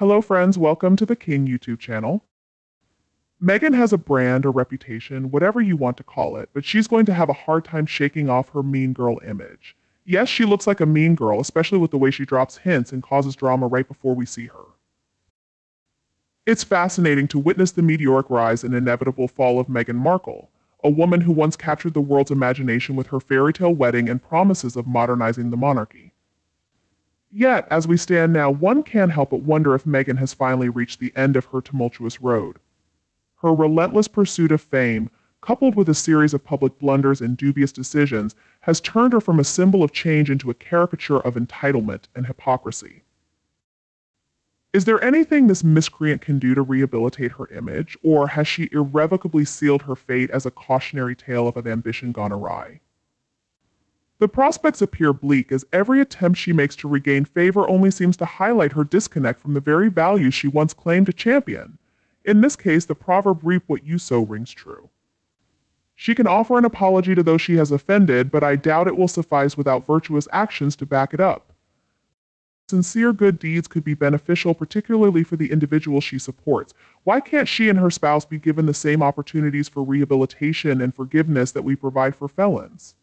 Hello friends, welcome to the King YouTube channel. Meghan has a brand or reputation, whatever you want to call it, but she's going to have a hard time shaking off her mean girl image. Yes, she looks like a mean girl, especially with the way she drops hints and causes drama right before we see her. It's fascinating to witness the meteoric rise and inevitable fall of Meghan Markle, a woman who once captured the world's imagination with her fairy tale wedding and promises of modernizing the monarchy. Yet, as we stand now, one can't help but wonder if Meghan has finally reached the end of her tumultuous road. Her relentless pursuit of fame, coupled with a series of public blunders and dubious decisions, has turned her from a symbol of change into a caricature of entitlement and hypocrisy. Is there anything this miscreant can do to rehabilitate her image, or has she irrevocably sealed her fate as a cautionary tale of an ambition gone awry? The prospects appear bleak as every attempt she makes to regain favor only seems to highlight her disconnect from the very values she once claimed to champion. In this case, the proverb "reap what you sow" rings true. She can offer an apology to those she has offended, but I doubt it will suffice without virtuous actions to back it up. Sincere good deeds could be beneficial, particularly for the individual she supports. Why can't she and her spouse be given the same opportunities for rehabilitation and forgiveness that we provide for felons?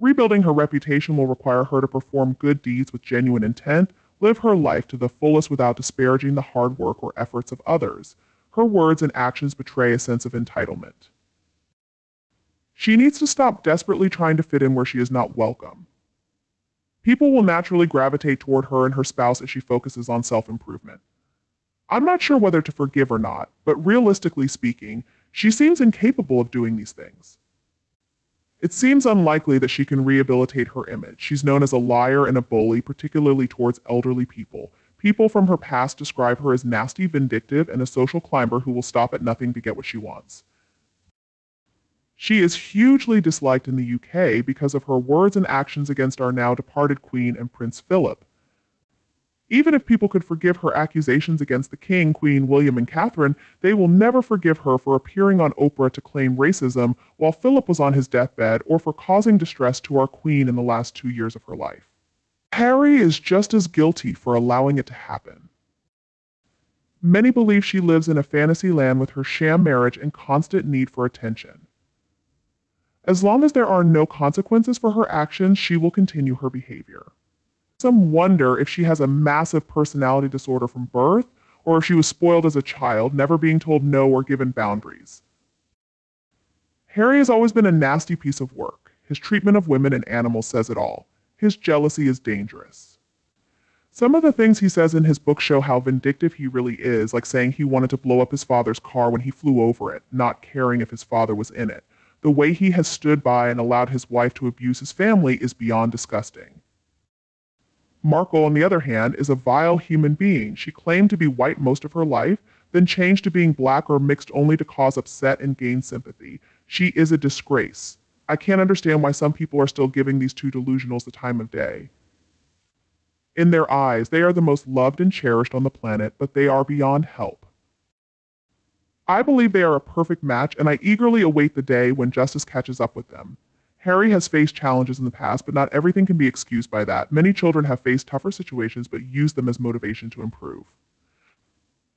Rebuilding her reputation will require her to perform good deeds with genuine intent, live her life to the fullest without disparaging the hard work or efforts of others. Her words and actions betray a sense of entitlement. She needs to stop desperately trying to fit in where she is not welcome. People will naturally gravitate toward her and her spouse as she focuses on self-improvement. I'm not sure whether to forgive or not, but realistically speaking, she seems incapable of doing these things. It seems unlikely that she can rehabilitate her image. She's known as a liar and a bully, particularly towards elderly people. People from her past describe her as nasty, vindictive, and a social climber who will stop at nothing to get what she wants. She is hugely disliked in the UK because of her words and actions against our now departed Queen and Prince Philip. Even if people could forgive her accusations against the King, Queen, William, and Catherine, they will never forgive her for appearing on Oprah to claim racism while Philip was on his deathbed, or for causing distress to our Queen in the last 2 years of her life. Harry is just as guilty for allowing it to happen. Many believe she lives in a fantasy land with her sham marriage and constant need for attention. As long as there are no consequences for her actions, she will continue her behavior. Some wonder if she has a massive personality disorder from birth, or if she was spoiled as a child, never being told no or given boundaries. Harry has always been a nasty piece of work. His treatment of women and animals says it all. His jealousy is dangerous. Some of the things he says in his book show how vindictive he really is, like saying he wanted to blow up his father's car when he flew over it, not caring if his father was in it. The way he has stood by and allowed his wife to abuse his family is beyond disgusting. Markle, on the other hand, is a vile human being. She claimed to be white most of her life, then changed to being black or mixed only to cause upset and gain sympathy. She is a disgrace. I can't understand why some people are still giving these two delusionals the time of day. In their eyes, they are the most loved and cherished on the planet, but they are beyond help. I believe they are a perfect match, and I eagerly await the day when justice catches up with them. Harry has faced challenges in the past, but not everything can be excused by that. Many children have faced tougher situations, but use them as motivation to improve.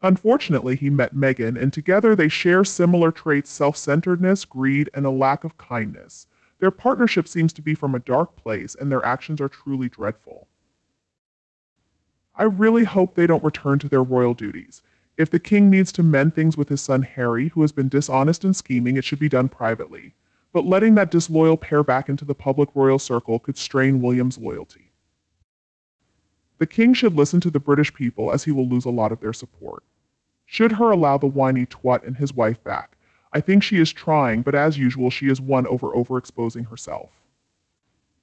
Unfortunately, he met Meghan, and together they share similar traits: self-centeredness, greed, and a lack of kindness. Their partnership seems to be from a dark place, and their actions are truly dreadful. I really hope they don't return to their royal duties. If the king needs to mend things with his son Harry, who has been dishonest and scheming, it should be done privately. But letting that disloyal pair back into the public royal circle could strain William's loyalty. The king should listen to the British people, as he will lose a lot of their support. Should her allow the whiny twat and his wife back. I think she is trying, but as usual, she is won over overexposing herself.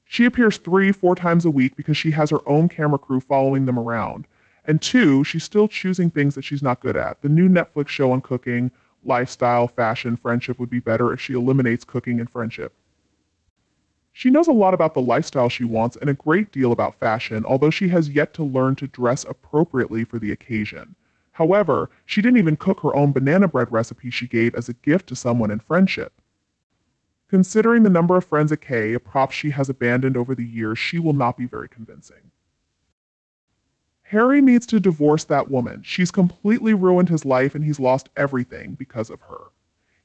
She appears 3-4 times a week because she has her own camera crew following them around. And 2, she's still choosing things that she's not good at. The new Netflix show on cooking, lifestyle, fashion, friendship would be better if she eliminates cooking and friendship. She knows a lot about the lifestyle she wants and a great deal about fashion, although she has yet to learn to dress appropriately for the occasion. However, she didn't even cook her own banana bread recipe she gave as a gift to someone in friendship. Considering the number of friends at Kay, a prop she has abandoned over the years, she will not be very convincing. Harry needs to divorce that woman. She's completely ruined his life and he's lost everything because of her.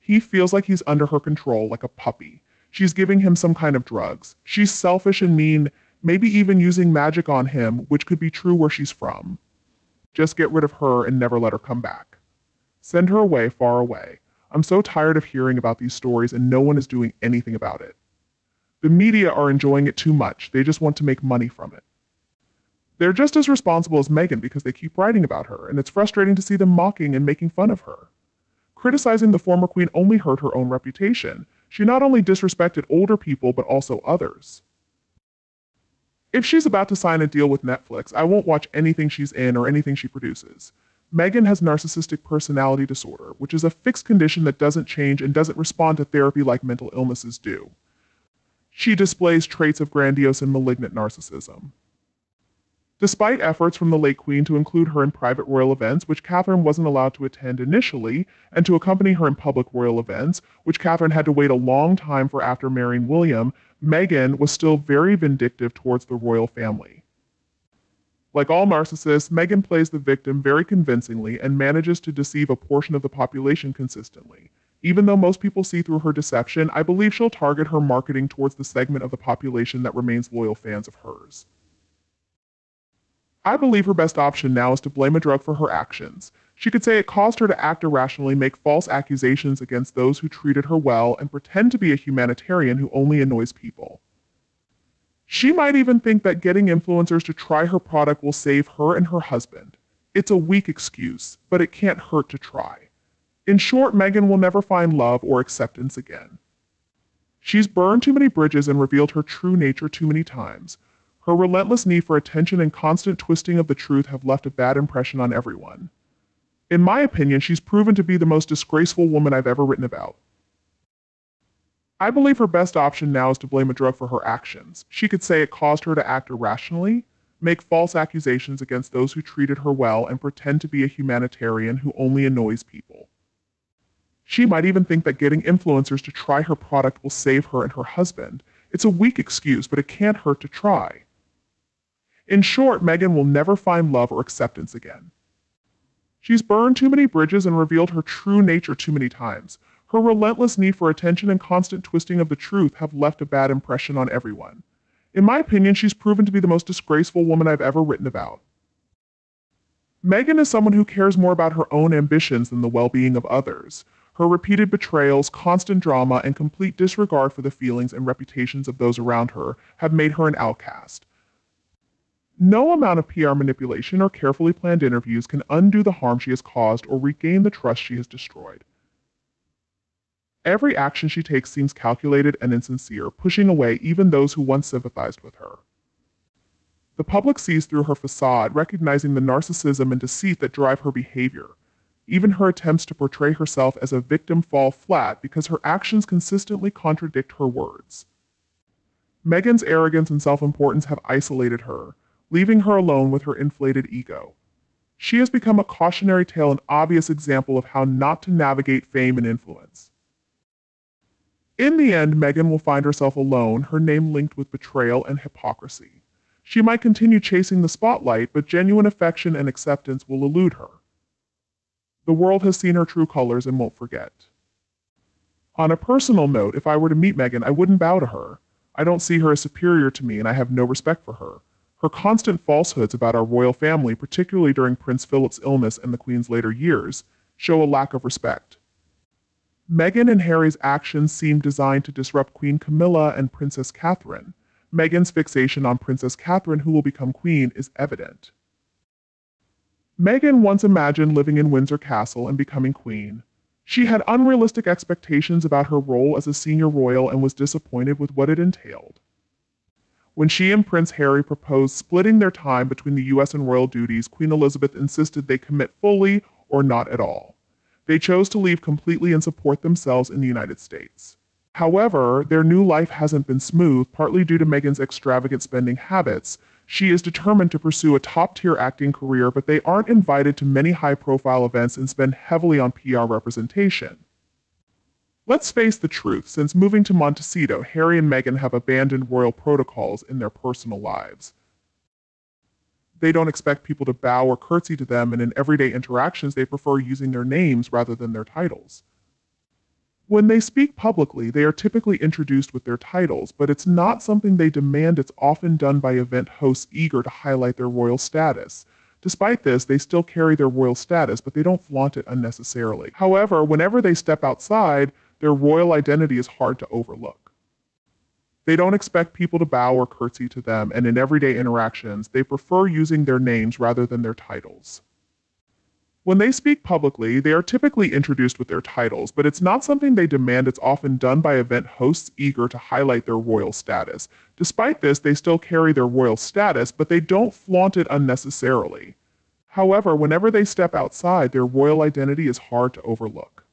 He feels like he's under her control like a puppy. She's giving him some kind of drugs. She's selfish and mean, maybe even using magic on him, which could be true where she's from. Just get rid of her and never let her come back. Send her away, far away. I'm so tired of hearing about these stories and no one is doing anything about it. The media are enjoying it too much. They just want to make money from it. They're just as responsible as Meghan because they keep writing about her, and it's frustrating to see them mocking and making fun of her. Criticizing the former queen only hurt her own reputation. She not only disrespected older people, but also others. If she's about to sign a deal with Netflix, I won't watch anything she's in or anything she produces. Meghan has narcissistic personality disorder, which is a fixed condition that doesn't change and doesn't respond to therapy like mental illnesses do. She displays traits of grandiose and malignant narcissism. Despite efforts from the late Queen to include her in private royal events, which Catherine wasn't allowed to attend initially, and to accompany her in public royal events, which Catherine had to wait a long time for after marrying William, Meghan was still very vindictive towards the royal family. Like all narcissists, Meghan plays the victim very convincingly and manages to deceive a portion of the population consistently. Even though most people see through her deception, I believe she'll target her marketing towards the segment of the population that remains loyal fans of hers. I believe her best option now is to blame a drug for her actions. She could say it caused her to act irrationally, make false accusations against those who treated her well, and pretend to be a humanitarian who only annoys people. She might even think that getting influencers to try her product will save her and her husband. It's a weak excuse, but it can't hurt to try. In short, Meghan will never find love or acceptance again. She's burned too many bridges and revealed her true nature too many times. Her relentless need for attention and constant twisting of the truth have left a bad impression on everyone. In my opinion, she's proven to be the most disgraceful woman I've ever written about. I believe her best option now is to blame a drug for her actions. She could say it caused her to act irrationally, make false accusations against those who treated her well, and pretend to be a humanitarian who only annoys people. She might even think that getting influencers to try her product will save her and her husband. It's a weak excuse, but it can't hurt to try. In short, Meghan will never find love or acceptance again. She's burned too many bridges and revealed her true nature too many times. Her relentless need for attention and constant twisting of the truth have left a bad impression on everyone. In my opinion, she's proven to be the most disgraceful woman I've ever written about. Meghan is someone who cares more about her own ambitions than the well-being of others. Her repeated betrayals, constant drama, and complete disregard for the feelings and reputations of those around her have made her an outcast. No amount of PR manipulation or carefully planned interviews can undo the harm she has caused or regain the trust she has destroyed. Every action she takes seems calculated and insincere, pushing away even those who once sympathized with her. The public sees through her facade, recognizing the narcissism and deceit that drive her behavior. Even her attempts to portray herself as a victim fall flat because her actions consistently contradict her words. Meghan's arrogance and self-importance have isolated her, leaving her alone with her inflated ego. She has become a cautionary tale and obvious example of how not to navigate fame and influence. In the end, Meghan will find herself alone, her name linked with betrayal and hypocrisy. She might continue chasing the spotlight, but genuine affection and acceptance will elude her. The world has seen her true colors and won't forget. On a personal note, if I were to meet Meghan, I wouldn't bow to her. I don't see her as superior to me, and I have no respect for her. Her constant falsehoods about our royal family, particularly during Prince Philip's illness and the Queen's later years, show a lack of respect. Meghan and Harry's actions seem designed to disrupt Queen Camilla and Princess Catherine. Meghan's fixation on Princess Catherine, who will become queen, is evident. Meghan once imagined living in Windsor Castle and becoming queen. She had unrealistic expectations about her role as a senior royal and was disappointed with what it entailed. When she and Prince Harry proposed splitting their time between the US and royal duties, Queen Elizabeth insisted they commit fully or not at all. They chose to leave completely and support themselves in the United States. However, their new life hasn't been smooth, partly due to Meghan's extravagant spending habits. She is determined to pursue a top-tier acting career, but they aren't invited to many high-profile events and spend heavily on PR representation. Let's face the truth, since moving to Montecito, Harry and Meghan have abandoned royal protocols in their personal lives. They don't expect people to bow or curtsy to them, and in everyday interactions, they prefer using their names rather than their titles. When they speak publicly, they are typically introduced with their titles, but it's not something they demand. It's often done by event hosts eager to highlight their royal status. Despite this, they still carry their royal status, but they don't flaunt it unnecessarily. However, whenever they step outside, their royal identity is hard to overlook. They don't expect people to bow or curtsy to them, and in everyday interactions, they prefer using their names rather than their titles. When they speak publicly, they are typically introduced with their titles, but it's not something they demand. It's often done by event hosts eager to highlight their royal status. Despite this, they still carry their royal status, but they don't flaunt it unnecessarily. However, whenever they step outside, their royal identity is hard to overlook.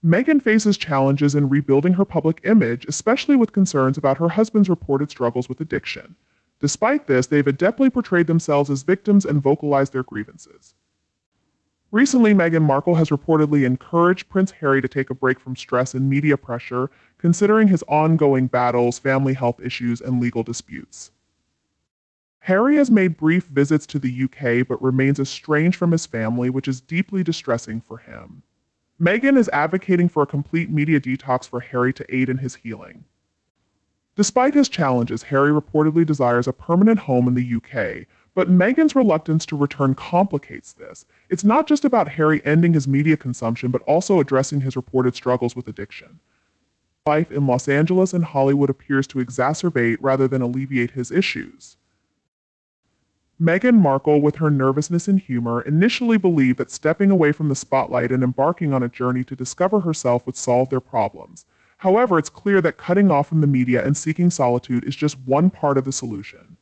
Meghan faces challenges in rebuilding her public image, especially with concerns about her husband's reported struggles with addiction. Despite this, they've adeptly portrayed themselves as victims and vocalized their grievances. Recently, Meghan Markle has reportedly encouraged Prince Harry to take a break from stress and media pressure, considering his ongoing battles, family health issues, and legal disputes. Harry has made brief visits to the UK but remains estranged from his family, which is deeply distressing for him. Meghan is advocating for a complete media detox for Harry to aid in his healing. Despite his challenges, Harry reportedly desires a permanent home in the UK, but Meghan's reluctance to return complicates this. It's not just about Harry ending his media consumption, but also addressing his reported struggles with addiction. Life in Los Angeles and Hollywood appears to exacerbate rather than alleviate his issues. Meghan Markle, with her nervousness and humor, initially believed that stepping away from the spotlight and embarking on a journey to discover herself would solve their problems. However, it's clear that cutting off from the media and seeking solitude is just one part of the solution.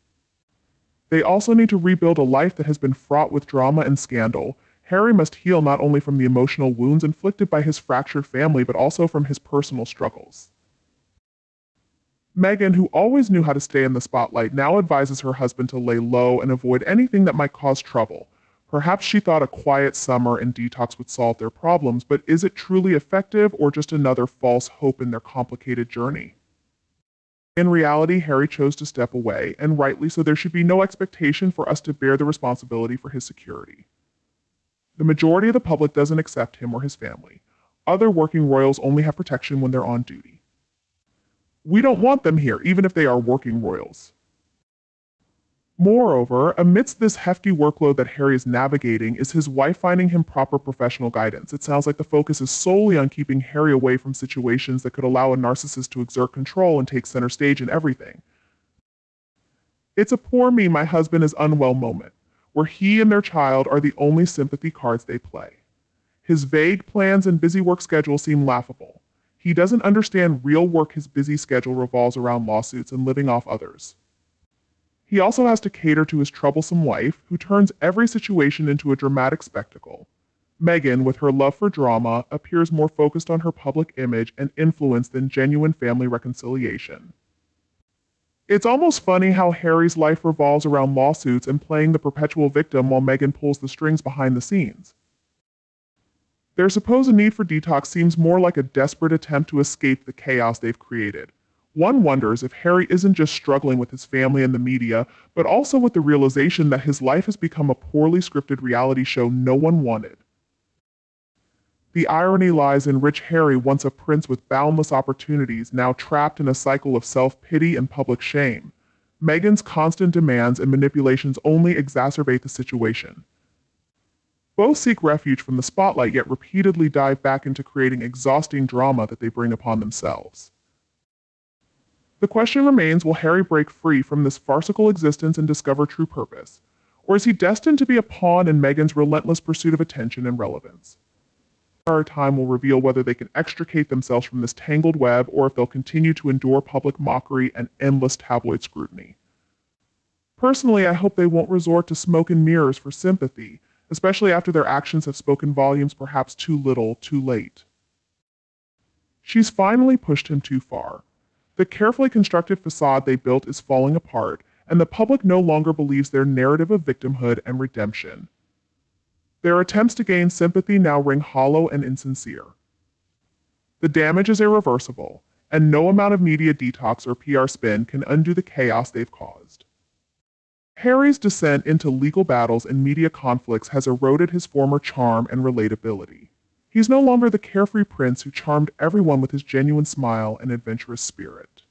They also need to rebuild a life that has been fraught with drama and scandal. Harry must heal not only from the emotional wounds inflicted by his fractured family, but also from his personal struggles. Meghan, who always knew how to stay in the spotlight, now advises her husband to lay low and avoid anything that might cause trouble. Perhaps she thought a quiet summer and detox would solve their problems, but is it truly effective or just another false hope in their complicated journey? In reality, Harry chose to step away, and rightly so. There should be no expectation for us to bear the responsibility for his security. The majority of the public doesn't accept him or his family. Other working royals only have protection when they're on duty. We don't want them here, even if they are working royals. Moreover, amidst this hefty workload that Harry is navigating, is his wife finding him proper professional guidance. It sounds like the focus is solely on keeping Harry away from situations that could allow a narcissist to exert control and take center stage in everything. It's a poor me, my husband is unwell moment, where he and their child are the only sympathy cards they play. His vague plans and busy work schedule seem laughable. He doesn't understand real work. His busy schedule revolves around lawsuits and living off others. He also has to cater to his troublesome wife, who turns every situation into a dramatic spectacle. Meghan, with her love for drama, appears more focused on her public image and influence than genuine family reconciliation. It's almost funny how Harry's life revolves around lawsuits and playing the perpetual victim while Meghan pulls the strings behind the scenes. Their supposed need for detox seems more like a desperate attempt to escape the chaos they've created. One wonders if Harry isn't just struggling with his family and the media, but also with the realization that his life has become a poorly scripted reality show no one wanted. The irony lies in rich Harry, once a prince with boundless opportunities, now trapped in a cycle of self-pity and public shame. Meghan's constant demands and manipulations only exacerbate the situation. Both seek refuge from the spotlight, yet repeatedly dive back into creating exhausting drama that they bring upon themselves. The question remains, will Harry break free from this farcical existence and discover true purpose? Or is he destined to be a pawn in Meghan's relentless pursuit of attention and relevance? Our time will reveal whether they can extricate themselves from this tangled web, or if they'll continue to endure public mockery and endless tabloid scrutiny. Personally, I hope they won't resort to smoke and mirrors for sympathy, especially after their actions have spoken volumes, perhaps too little, too late. She's finally pushed him too far. The carefully constructed facade they built is falling apart, and the public no longer believes their narrative of victimhood and redemption. Their attempts to gain sympathy now ring hollow and insincere. The damage is irreversible, and no amount of media detox or PR spin can undo the chaos they've caused. Harry's descent into legal battles and media conflicts has eroded his former charm and relatability. He's no longer the carefree prince who charmed everyone with his genuine smile and adventurous spirit.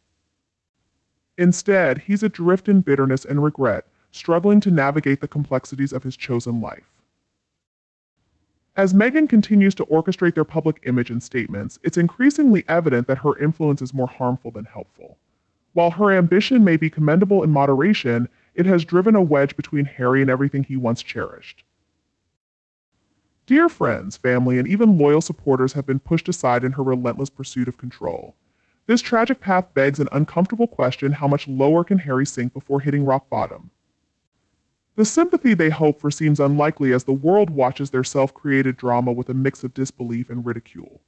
Instead, he's adrift in bitterness and regret, struggling to navigate the complexities of his chosen life. As Meghan continues to orchestrate their public image and statements, it's increasingly evident that her influence is more harmful than helpful. While her ambition may be commendable in moderation, it has driven a wedge between Harry and everything he once cherished. Dear friends, family, and even loyal supporters have been pushed aside in her relentless pursuit of control. This tragic path begs an uncomfortable question: how much lower can Harry sink before hitting rock bottom? The sympathy they hope for seems unlikely as the world watches their self-created drama with a mix of disbelief and ridicule.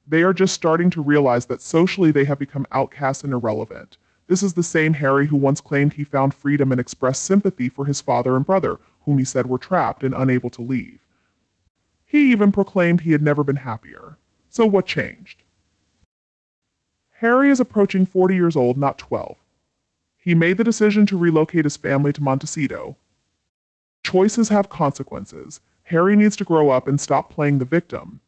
They are just starting to realize that socially they have become outcasts and irrelevant. This is the same Harry who once claimed he found freedom and expressed sympathy for his father and brother, whom he said were trapped and unable to leave. He even proclaimed he had never been happier. So what changed? Harry is approaching 40 years old, not 12. He made the decision to relocate his family to Montecito. Choices have consequences. Harry needs to grow up and stop playing the victim.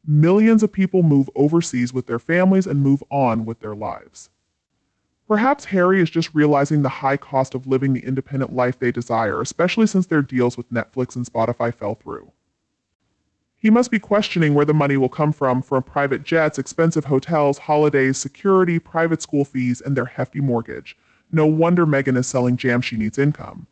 Millions of people move overseas with their families and move on with their lives. Perhaps Harry is just realizing the high cost of living the independent life they desire, especially since their deals with Netflix and Spotify fell through. He must be questioning where the money will come from private jets, expensive hotels, holidays, security, private school fees, and their hefty mortgage. No wonder Meghan is selling jam. She needs income.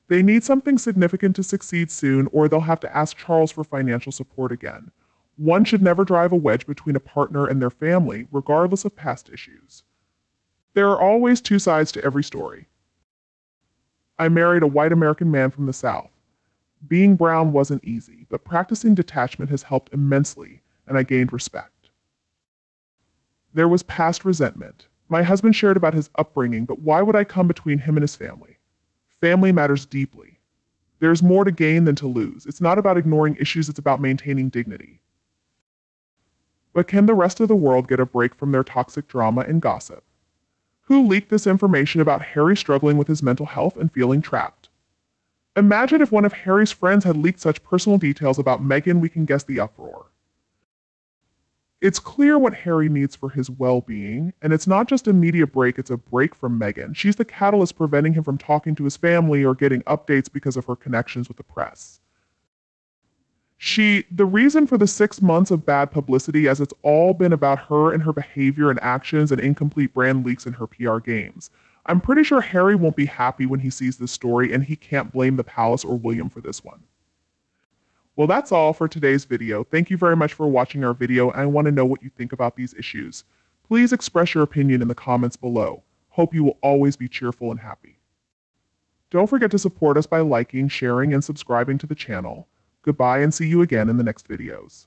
They need something significant to succeed soon, or they'll have to ask Charles for financial support again. One should never drive a wedge between a partner and their family, regardless of past issues. There are always two sides to every story. I married a white American man from the South. Being brown wasn't easy, but practicing detachment has helped immensely, and I gained respect. There was past resentment. My husband shared about his upbringing, but why would I come between him and his family? Family matters deeply. There's more to gain than to lose. It's not about ignoring issues, it's about maintaining dignity. But can the rest of the world get a break from their toxic drama and gossip? Who leaked this information about Harry struggling with his mental health and feeling trapped? Imagine if one of Harry's friends had leaked such personal details about Meghan. We can guess the uproar. It's clear what Harry needs for his well-being, and it's not just a media break, it's a break from Meghan. She's the catalyst preventing him from talking to his family or getting updates because of her connections with the press. The reason for the 6 months of bad publicity, as it's all been about her and her behavior and actions and incomplete brand leaks in her PR games. I'm pretty sure Harry won't be happy when he sees this story, and he can't blame the palace or William for this one. Well, that's all for today's video. Thank you very much for watching our video, and I want to know what you think about these issues. Please express your opinion in the comments below. Hope you will always be cheerful and happy. Don't forget to support us by liking, sharing, and subscribing to the channel. Goodbye, and see you again in the next videos.